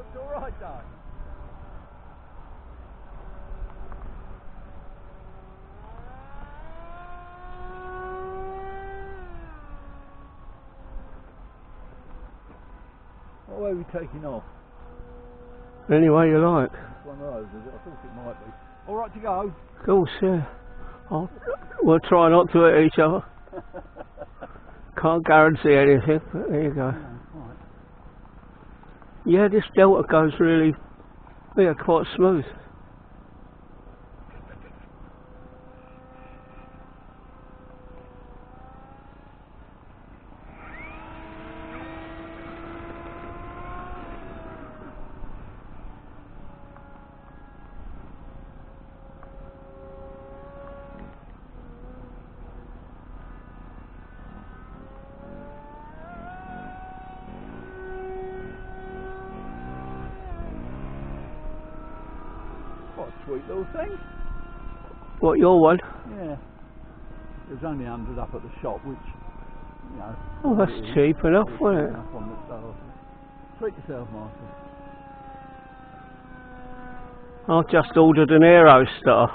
It's alright, Doug. What way are we taking off? Any way you like. It's one of those, is it? I thought it might be. Alright to go? Of course, yeah. We'll try not to hit each other. Can't guarantee anything, but there you go. Yeah, this delta goes really, yeah, quite smooth. What a sweet little thing. What, your one? Yeah. There's only 100 up at the shop, which, you know. Oh, that's cheap enough, wasn't it? Enough on the stars. Treat yourself, Master. I've just ordered an Aerostar.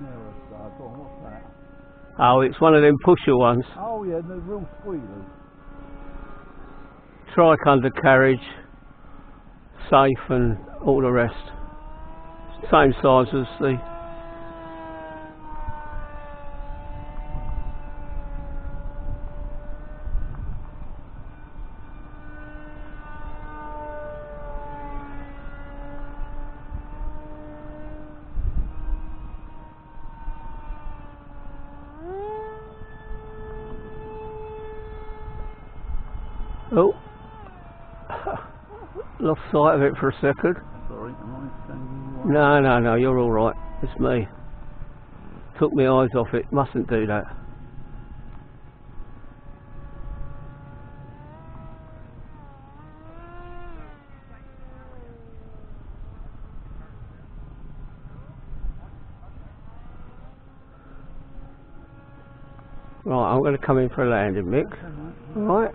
Aerostar, go on, what's that? Oh, it's one of them pusher ones. Oh yeah, they're real squealers. Trike undercarriage, safe and all the rest. Same size as the... Oh, lost sight of it for a second. Sorry, am I standing you No, you're alright. It's me. Took my eyes off it. Mustn't do that. Right, I'm going to come in for a landing, Mick. Alright.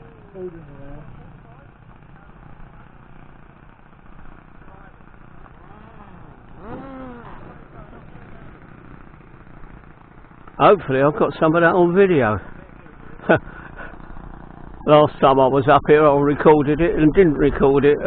Hopefully I've got some of that on video. Last time I was up here I recorded it and didn't record it.